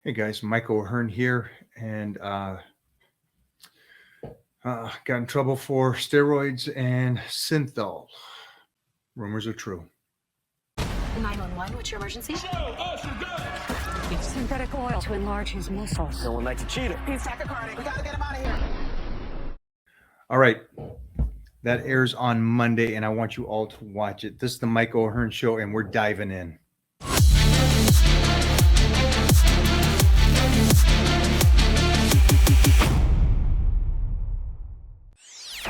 Hey guys, Michael O'Hearn here, and got in trouble for steroids and synthol. Rumors are true. 911, what's your emergency? It's synthetic oil to enlarge his muscles. No one likes a cheater. He's tachycardic. We gotta get him out of here. All right, that airs on Monday, and I want you all to watch it. This is the Michael O'Hearn Show, and we're diving in.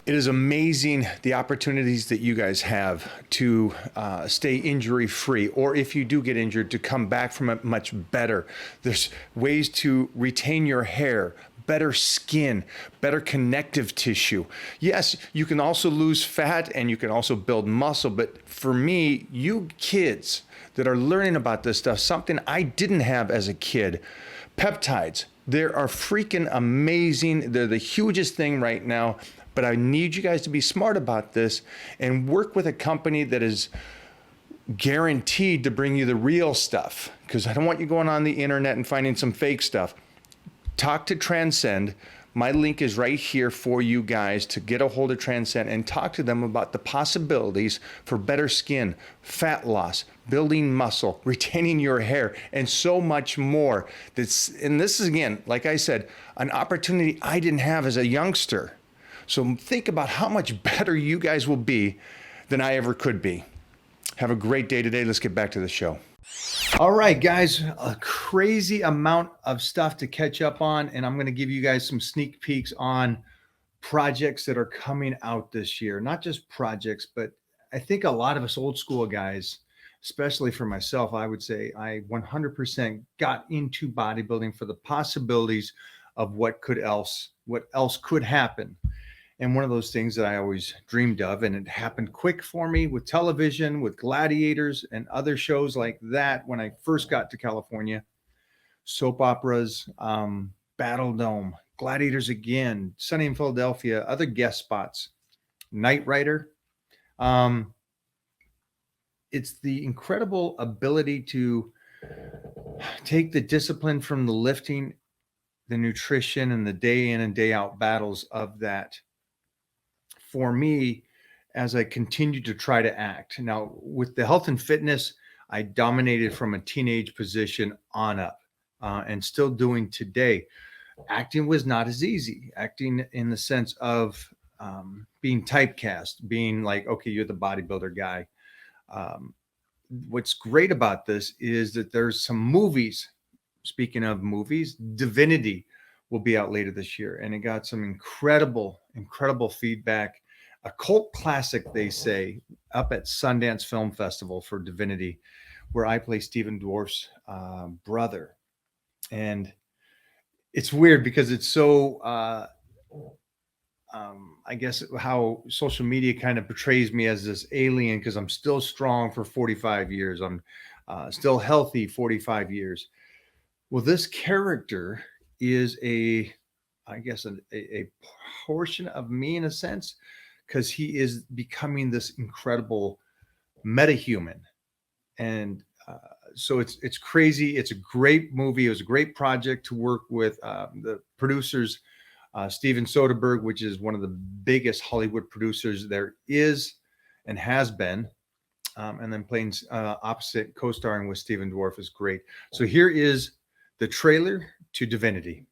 It is amazing the opportunities that you guys have to stay injury free, or if you do get injured, to come back from it much better. There's ways to retain your hair, better skin, better connective tissue. Yes, you can also lose fat and you can also build muscle, but for me, you kids that are learning about this stuff, something I didn't have as a kid, peptides. They are freaking amazing. They're the hugest thing right now. But I need you guys to be smart about this and work with a company that is guaranteed to bring you the real stuff, because I don't want you going on the internet and finding some fake stuff. Talk to Transcend. My link is right here for you guys to get a hold of Transcend and talk to them about the possibilities for better skin, fat loss, building muscle, retaining your hair, and so much more. And this is, again, like I said, an opportunity I didn't have as a youngster. So think about how much better you guys will be than I ever could be. Have a great day today. Let's get back to the show. All right, guys, a crazy amount of stuff to catch up on, and I'm going to give you guys some sneak peeks on projects that are coming out this year. Not just projects, but I think a lot of us old school guys, especially for myself, I would say I 100% got into bodybuilding for the possibilities of what else could happen. And one of those things that I always dreamed of, and it happened quick for me with television, with Gladiators and other shows like that when I first got to California, soap operas, Battle Dome, Gladiators again, Sunny in Philadelphia, other guest spots, Knight Rider. It's the incredible ability to take the discipline from the lifting, the nutrition, and the day in and day out battles of that. For me, as I continue to try to act. Now, with the health and fitness, I dominated from a teenage position on up, and still doing today. Acting was not as easy. Acting in the sense of being typecast, being like, okay, you're the bodybuilder guy. What's great about this is that there's some movies. Speaking of movies, Divinity will be out later this year, and it got some incredible feedback. A cult classic, they say, up at Sundance Film Festival for Divinity, where I play Stephen Dwarf's brother. And it's weird because it's so, I guess, how social media kind of portrays me as this alien, because I'm still strong for 45 years. I'm still healthy 45 years. Well, this character is a portion of me in a sense, because he is becoming this incredible metahuman. And so it's crazy. It's a great movie. It was a great project to work with the producers, Steven Soderbergh, which is one of the biggest Hollywood producers there is and has been. And then playing opposite, co-starring with Stephen Dwarf is great. So here is the trailer to Divinity.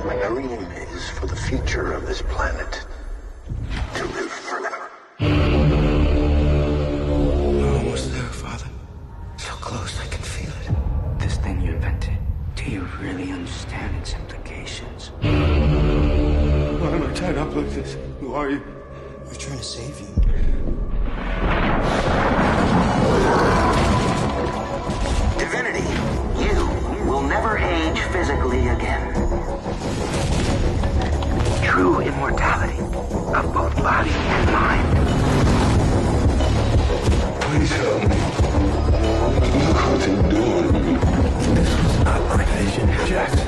My dream is for the future of this planet to live forever. Almost there, Father. So close, I can feel it. This thing you invented, do you really understand its implications? Why am I tied up like this? Who are you? We're trying to save you. Divinity, you will never age physically again. True immortality of both body and mind. Please help me. Look what they're doing. This was not my vision, Jackson.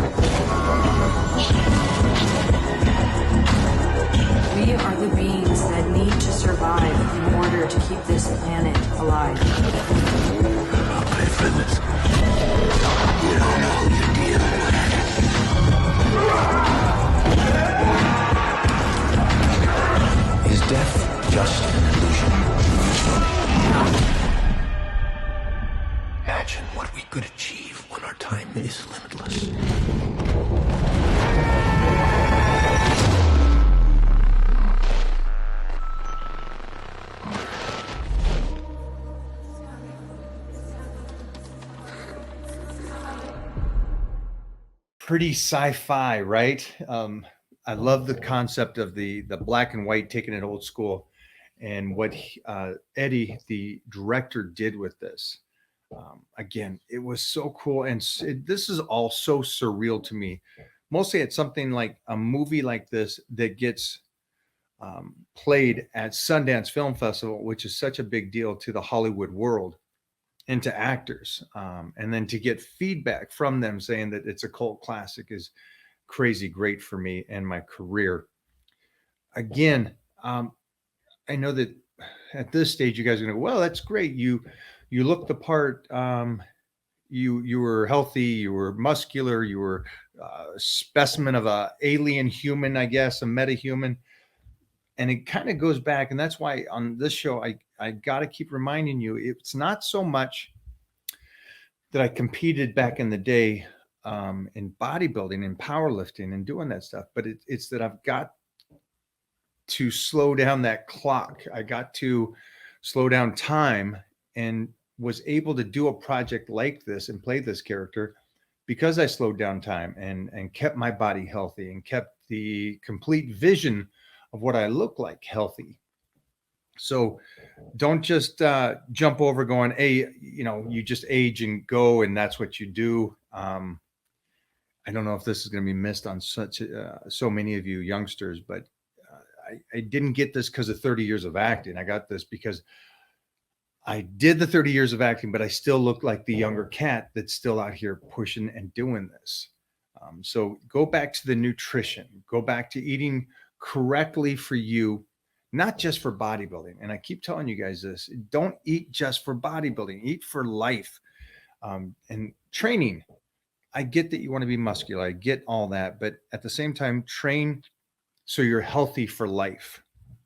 We are the beings that need to survive in order to keep this planet alive. I'll pay for this. imagine what we could achieve when our time is limitless. Pretty sci-fi, right? I love the concept of the black and white, taking it old school, and what Eddie, the director, did with this. Again, it was so cool, and this is all so surreal to me. Mostly, it's something like a movie like this that gets played at Sundance Film Festival, which is such a big deal to the Hollywood world and to actors, and then to get feedback from them saying that it's a cult classic is crazy great for me and my career. Again, I know that at this stage you guys are gonna go, well, that's great. You look the part. You were healthy. You were muscular. You were a specimen of a alien human, I guess, a metahuman. And it kind of goes back, and that's why on this show I got to keep reminding you, it's not so much that I competed back in the day in bodybuilding and powerlifting and doing that stuff, but it's that I've got to slow down that clock. I got to slow down time, and was able to do a project like this and play this character because I slowed down time and kept my body healthy and kept the complete vision of what I look like healthy. So don't just jump over going, hey, you just age and go, and that's what you do. I don't know if this is going to be missed on so many of you youngsters, but I didn't get this because of 30 years of acting. I got this because I did the 30 years of acting, but I still look like the younger cat that's still out here pushing and doing this. So go back to the nutrition, go back to eating correctly for you, not just for bodybuilding. And I keep telling you guys this, don't eat just for bodybuilding, eat for life. And training, I get that you want to be muscular, I get all that, but at the same time, train so you're healthy for life.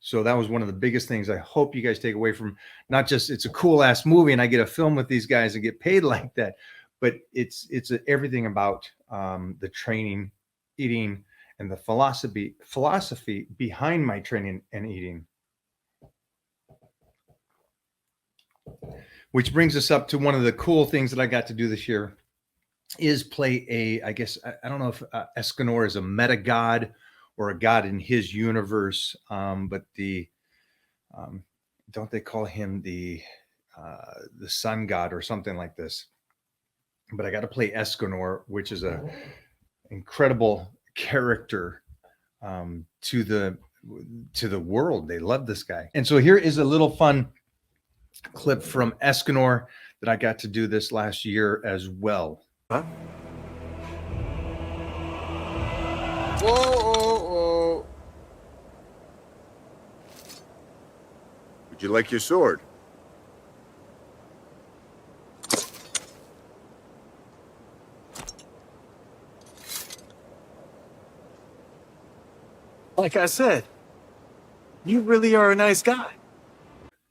So that was one of the biggest things I hope you guys take away from, not just it's a cool ass movie and I get to film with these guys and get paid like that, but it's everything about the training, eating, and the philosophy behind my training and eating. Which brings us up to one of the cool things that I got to do this year is play I guess, I don't know if Escanor is a meta god or a god in his universe, but don't they call him the sun god or something like this? But I got to play Escanor, which is a incredible character to the world. They love this guy. And so here is a little fun clip from Escanor that I got to do this last year as well. Huh? Whoa. Would you like your sword? Like I said, you really are a nice guy.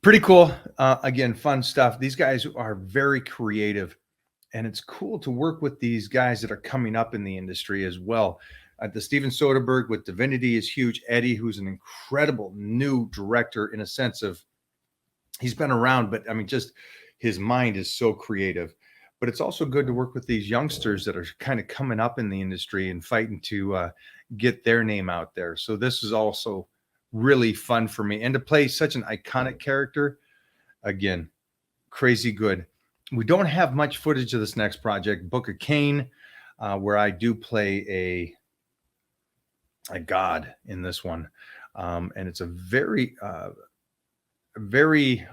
Pretty cool. Again, fun stuff. These guys are very creative, and it's cool to work with these guys that are coming up in the industry as well. The Steven Soderbergh with Divinity is huge. Eddie, who's an incredible new director in a sense of he's been around, but I mean, just his mind is so creative. But it's also good to work with these youngsters that are kind of coming up in the industry and fighting to get their name out there. So this is also really fun for me. And to play such an iconic character, again, crazy good. We don't have much footage of this next project, Book of Cain, where I do play a god in this one. And it's a very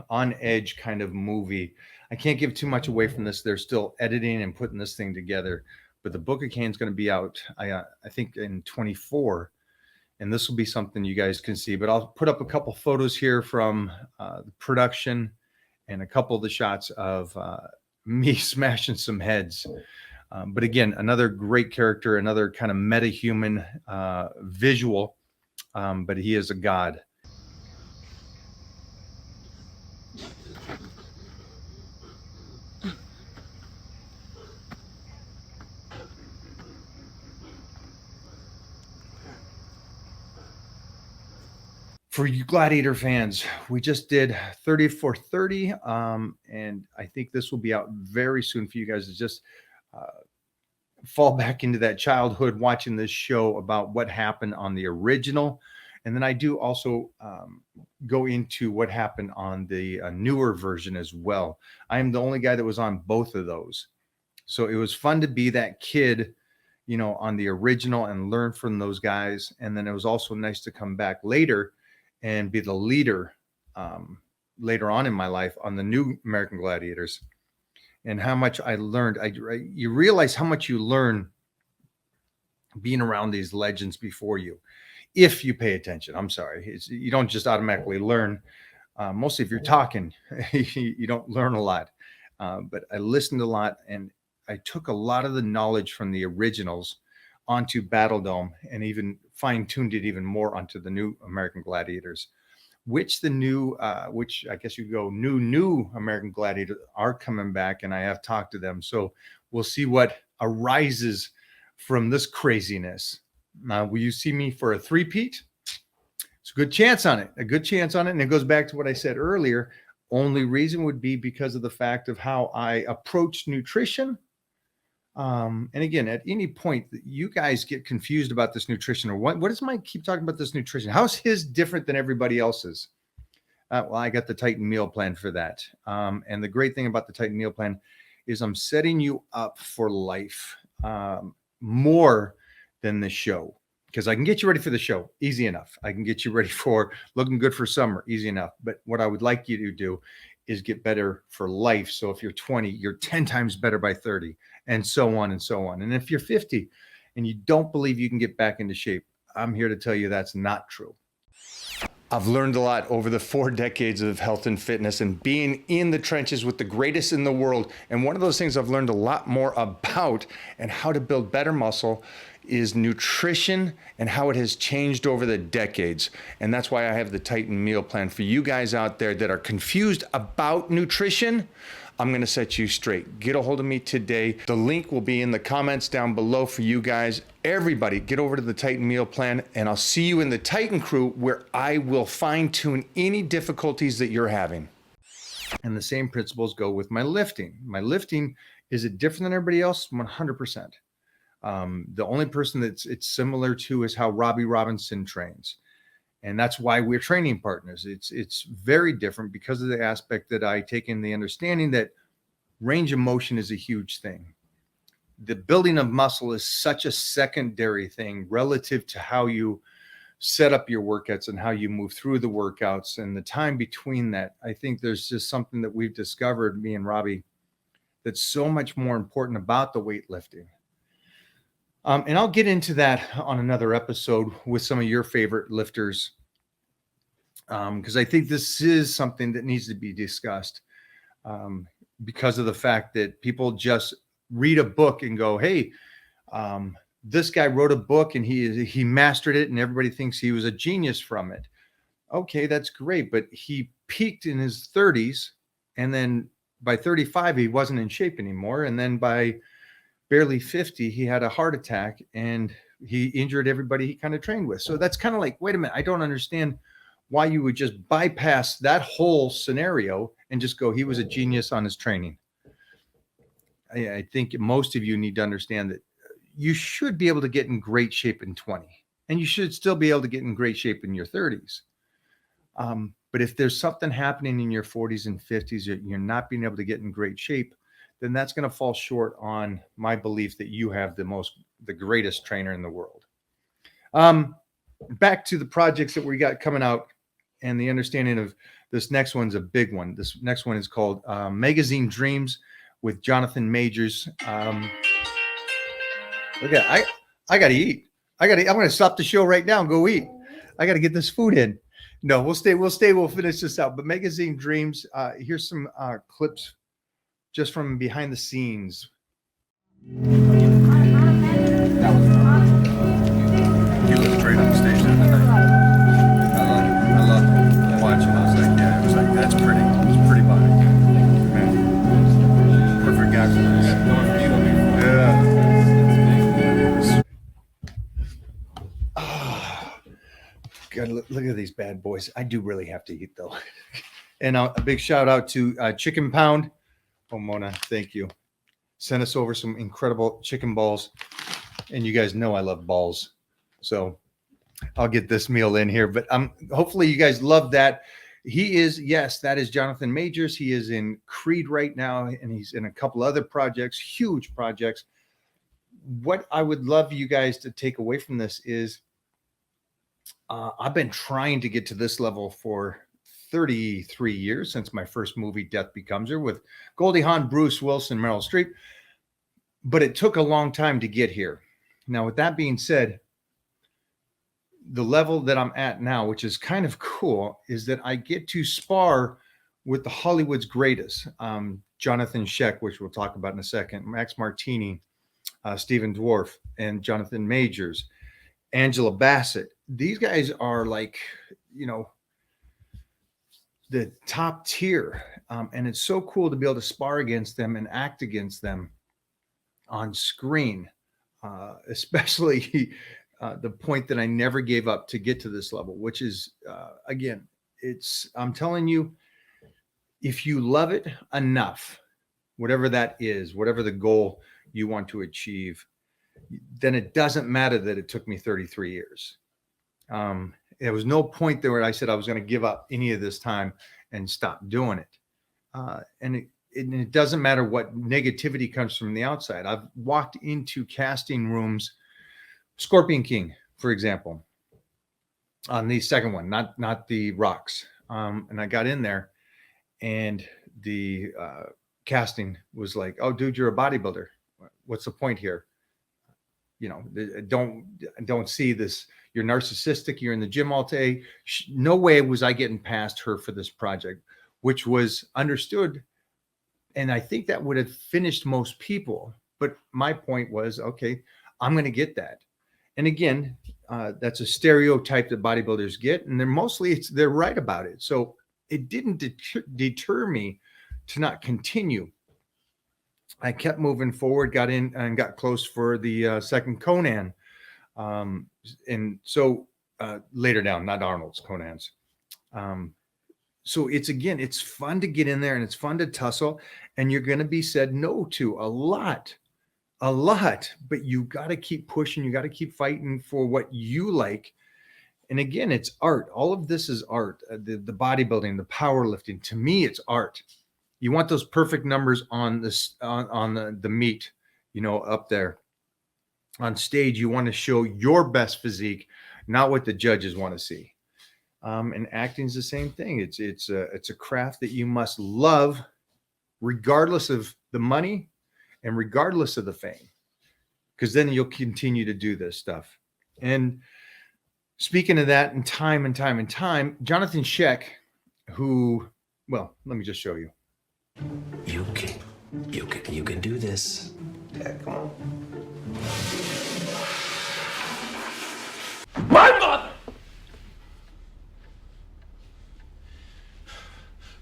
on edge kind of movie. I can't give too much away from this. They're still editing and putting this thing together, but the Book of Cain is going to be out, I think, in 24, and this will be something you guys can see. But I'll put up a couple photos here from the production and a couple of the shots of me smashing some heads. But again, another great character, another kind of meta-human visual, but he is a god. for you Gladiator fans, we just did 30 for 30. And I think this will be out very soon for you guys to just fall back into that childhood watching this show about what happened on the original. And then I do also go into what happened on the newer version as well. I am the only guy that was on both of those. So it was fun to be that kid, you know, on the original and learn from those guys. And then it was also nice to come back later and be the leader later on in my life on the new American Gladiators, and how much I learned. You realize how much you learn being around these legends before you, if you pay attention. I'm sorry. You don't just automatically learn. Mostly if you're talking, you don't learn a lot. But I listened a lot, and I took a lot of the knowledge from the originals onto Battle Dome, and even fine-tuned it even more onto the new American Gladiators, which which I guess you go new American Gladiators are coming back, and I have talked to them. So we'll see what arises from this craziness. Now, will you see me for a three-peat? It's a good chance on it, And it goes back to what I said earlier. Only reason would be because of the fact of how I approach nutrition. And again, at any point that you guys get confused about this nutrition, or what does Mike keep talking about this nutrition? How's his different than everybody else's? Well, I got the Titan meal plan for that. And the great thing about the Titan meal plan is I'm setting you up for life more than the show, because I can get you ready for the show. Easy enough. I can get you ready for looking good for summer. Easy enough. But what I would like you to do is get better for life. So if you're 20, you're 10 times better by 30, and so on and so on. And if you're 50 and you don't believe you can get back into shape, I'm here to tell you that's not true. I've learned a lot over the 4 decades of health and fitness and being in the trenches with the greatest in the world. And one of those things I've learned a lot more about and how to build better muscle is nutrition and how it has changed over the decades. And that's why I have the Titan meal plan for you guys out there that are confused about nutrition. I'm going to set you straight. Get a hold of me today. The link will be in the comments down below for you guys. Everybody, get over to the Titan meal plan, and I'll see you in the Titan crew, where I will fine-tune any difficulties that you're having. And the same principles go with my lifting. My lifting, is it different than everybody else? 100%. The only person that it's similar to is how Robbie Robinson trains. And that's why we're training partners. It's very different because of the aspect that I take in the understanding that range of motion is a huge thing. The building of muscle is such a secondary thing relative to how you set up your workouts and how you move through the workouts and the time between that. I think there's just something that we've discovered, me and Robbie, that's so much more important about the weightlifting. And I'll get into that on another episode with some of your favorite lifters, because I think this is something that needs to be discussed, because of the fact that people just read a book and go, hey, this guy wrote a book and he mastered it and everybody thinks he was a genius from it. Okay, that's great. But he peaked in his 30s, and then by 35, he wasn't in shape anymore. And then by barely 50, he had a heart attack and he injured everybody he kind of trained with. So that's kind of like, wait a minute, I don't understand why you would just bypass that whole scenario and just go, he was a genius on his training. I think most of you need to understand that you should be able to get in great shape in 20, and you should still be able to get in great shape in your 30s. But if there's something happening in your 40s and 50s, you're not being able to get in great shape, then that's going to fall short on my belief that you have the greatest trainer in the world. Back to the projects that we got coming out, and the understanding of this next one's a big one. This next one is called Magazine Dreams with Jonathan Majors. Look at, I got to eat. I'm going to stop the show right now and go eat. I got to get this food in. No, we'll finish this out. But Magazine Dreams, here's some clips just from behind the scenes. He looked great on stage the other night. I love watching. I was like, yeah, it was like, that's pretty. It's pretty body. Man. Perfect guy for this. Yeah. Look at these bad boys. I do really have to eat though. And a big shout out to Chicken Pound. Oh, Mona, thank you. Sent us over some incredible chicken balls. And you guys know I love balls. So I'll get this meal in here. But hopefully you guys love that. He is, yes, that is Jonathan Majors. He is in Creed right now, and he's in a couple other projects, huge projects. What I would love you guys to take away from this is I've been trying to get to this level for 33 years, since my first movie, Death Becomes Her, with Goldie Hawn, Bruce Wilson, Meryl Streep. But it took a long time to get here. Now, with that being said, the level that I'm at now, which is kind of cool, is that I get to spar with the Hollywood's greatest. Jonathan Sheck, which we'll talk about in a second, Max Martini, Stephen Dwarf, and Jonathan Majors, Angela Bassett. These guys are like, you know, the top tier. And it's so cool to be able to spar against them and act against them on screen, especially the point that I never gave up to get to this level, which is, again, I'm telling you, if you love it enough, whatever that is, whatever the goal you want to achieve, then it doesn't matter that it took me 33 years. There was no point there where I said I was going to give up any of this time and stop doing it. And it doesn't matter what negativity comes from the outside. I've walked into casting rooms, Scorpion King, for example, on the second one, not the Rocks. And I got in there, and the casting was like, "Oh, dude, you're a bodybuilder. What's the point here? You know, don't see this. You're narcissistic. You're in the gym all day." No way was I getting past her for this project, which was understood. And I think that would have finished most people. But my point was, okay, I'm going to get that. And again, that's a stereotype that bodybuilders get. And they're right about it. So it didn't deter me to not continue. I kept moving forward, got in and got close for the second Conan. And so later down, not Arnold's, Conan's. So it's fun to get in there, and it's fun to tussle, and you're going to be said no to a lot, but you got to keep pushing. You got to keep fighting for what you like. And again, it's art. All of this is art. The bodybuilding, the powerlifting, to me, it's art. You want those perfect numbers on this, on the meat, you know, up there on stage. You want to show your best physique, not what the judges want to see. And acting is the same thing. It's a craft that you must love, regardless of the money and regardless of the fame, because then you'll continue to do this stuff. And speaking of that, and time, Jonathan Sheck, who, well, let me just show you. You can do this. Yeah, come on. My mother!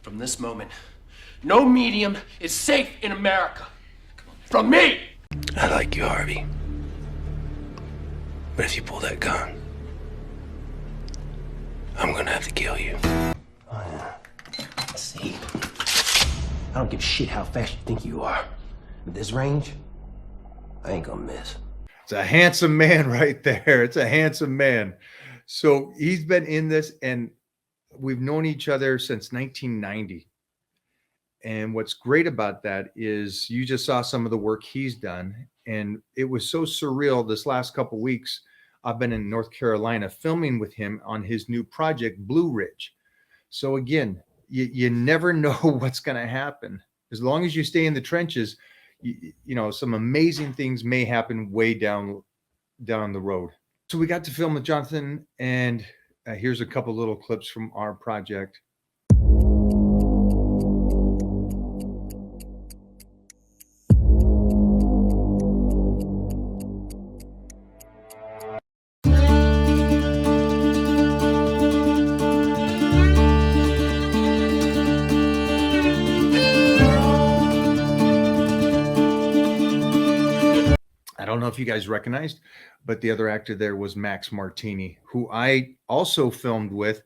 From this moment, no medium is safe in America. From me! I like you, Harvey. But if you pull that gun, I'm gonna have to kill you. Oh, yeah. See? I don't give a shit how fast you think you are. With this range, I ain't gonna miss. It's a handsome man right there. It's a handsome man. So he's been in this, and we've known each other since 1990. And what's great about that is you just saw some of the work he's done. And it was so surreal this last couple of weeks. I've been in North Carolina filming with him on his new project, Blue Ridge. So again, you never know what's going to happen. As long as you stay in the trenches, you know, some amazing things may happen way down the road. So we got to film with Jonathan, and here's a couple little clips from our project. don't know if you guys recognized, but the other actor there was Max Martini, who I also filmed with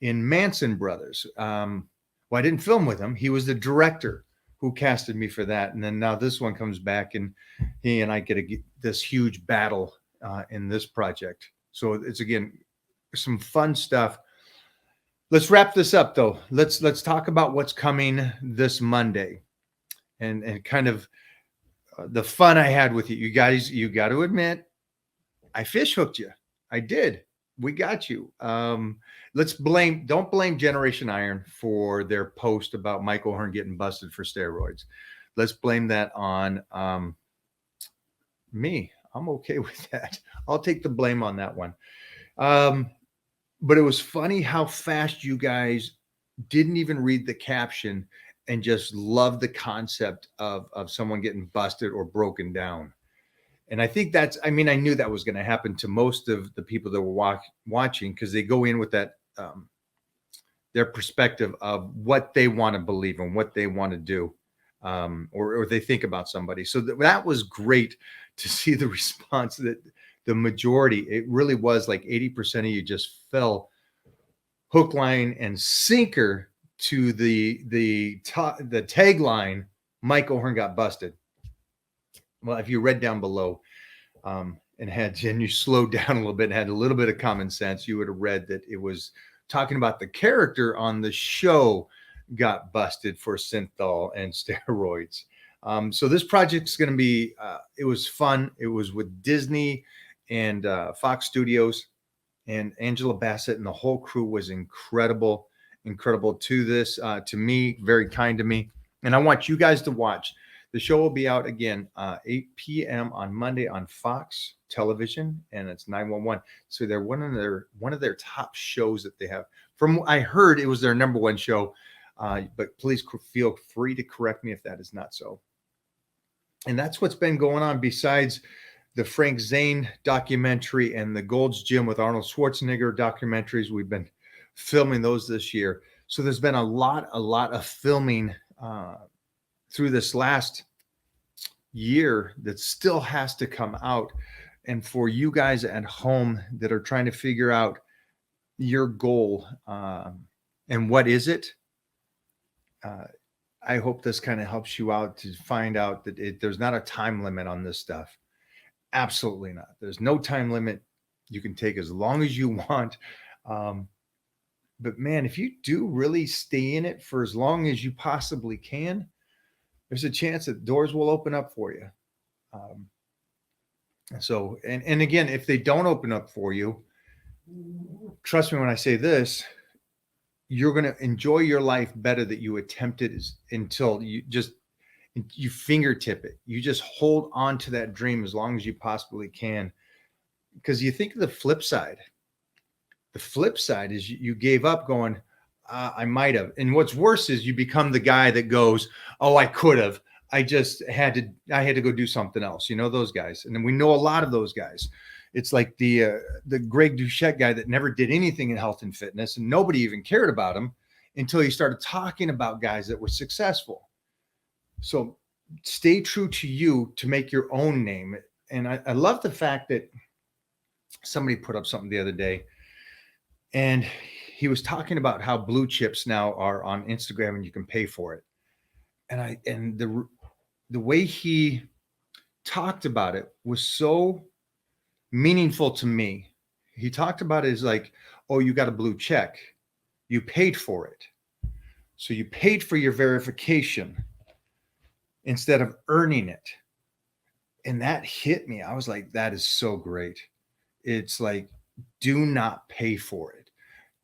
in Manson Brothers. Well, I didn't film with him. He was the director who casted me for that. And then now this one comes back, and he and I get this huge battle in this project. So it's, again, some fun stuff. Let's wrap this up, though. Let's talk about what's coming this Monday, and kind of the fun I had with you. You guys, you got to admit, I fish hooked you. I did. We got you. Don't blame Generation Iron for their post about Mike O'Hearn getting busted for steroids. Let's blame that on me. I'm okay with that. I'll take the blame on that one. But it was funny how fast you guys didn't even read the caption and just loved the concept of someone getting busted or broken down. And I think I knew that was going to happen to most of the people that were watching, because they go in with that, their perspective of what they want to believe and what they want to do, or they think about somebody. So that was great to see the response, that the majority, it really was like 80% of you just fell hook, line, and sinker to the tagline, Mike O'Hearn got busted. Well, if you read down below and you slowed down a little bit and had a little bit of common sense, you would have read that it was talking about the character on the show got busted for synthol and steroids. So this project's going to be, it was fun. It was with Disney and Fox Studios, and Angela Bassett and the whole crew was incredible to this, to me, very kind to me. And I want you guys to watch. The show will be out again 8 p.m. on Monday on Fox Television, and it's 911. So they're one of their top shows that they have. From I heard, it was their number one show, but please feel free to correct me if that is not so. And that's what's been going on, besides the Frank Zane documentary and the Gold's Gym with Arnold Schwarzenegger documentaries. We've been filming those this year. So there's been a lot of filming through this last year that still has to come out. And for you guys at home that are trying to figure out your goal and what is it, I hope this kind of helps you out to find out that there's not a time limit on this stuff. Absolutely not. There's no time limit. You can take as long as you want. But man, if you do really stay in it for as long as you possibly can, there's a chance that doors will open up for you. So, and again, if they don't open up for you, trust me when I say this, you're going to enjoy your life better that you attempted until you fingertip it. You just hold on to that dream as long as you possibly can. Because you think of the flip side. The flip side is you gave up going, I might have. And what's worse is you become the guy that goes, oh, I could have. I had to go do something else. You know, those guys. And then we know a lot of those guys. It's like the Greg Doucette guy that never did anything in health and fitness, and nobody even cared about him until he started talking about guys that were successful. So stay true to you to make your own name. And I love the fact that somebody put up something the other day, and he was talking about how blue chips now are on Instagram and you can pay for it. And the way he talked about it was so meaningful to me. He talked about it as like, oh, you got a blue check. You paid for it. So you paid for your verification instead of earning it. And that hit me. I was like, that is so great. It's like, do not pay for it.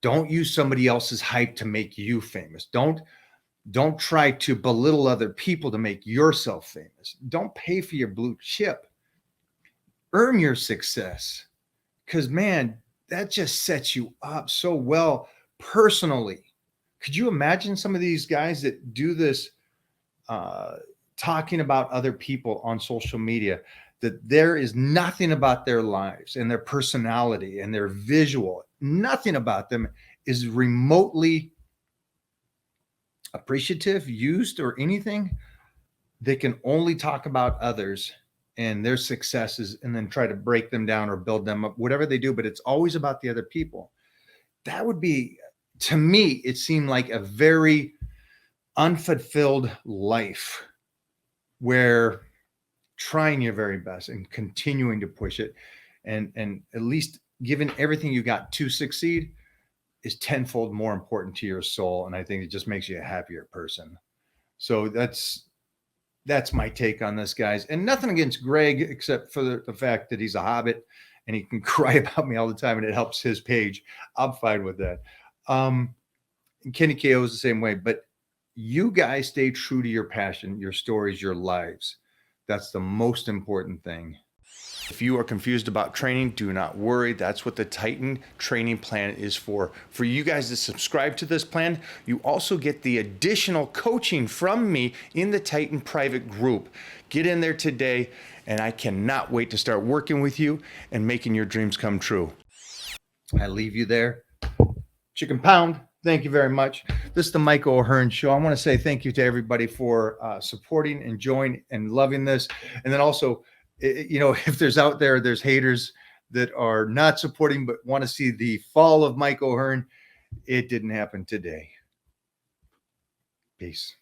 Don't use somebody else's hype to make you famous. Don't try to belittle other people to make yourself famous. Don't pay for your blue chip. Earn your success. Because, man, that just sets you up so well personally. Could you imagine some of these guys that do this talking about other people on social media, that there is nothing about their lives and their personality and their visual, nothing about them is remotely appreciative, used, or anything. They can only talk about others and their successes and then try to break them down or build them up, whatever they do, but it's always about the other people. That would be, to me, it seemed like a very unfulfilled life where trying your very best and continuing to push it and at least giving everything you got to succeed is tenfold more important to your soul. And I think it just makes you a happier person. So that's my take on this, guys. And nothing against Greg, except for the fact that he's a hobbit and he can cry about me all the time and it helps his page. I'm fine with that. Kenny KO is the same way, but you guys stay true to your passion, your stories, your lives. That's the most important thing. If you are confused about training, do not worry. That's what the Titan training plan is for. For you guys to subscribe to this plan, you also get the additional coaching from me in the Titan private group. Get in there today, and I cannot wait to start working with you and making your dreams come true. I leave you there. Chicken pound. Thank you very much. This is the Mike O'Hearn Show. I want to say thank you to everybody for supporting, enjoying, and loving this. And then also, you know, if there's haters that are not supporting but want to see the fall of Mike O'Hearn, it didn't happen today. Peace.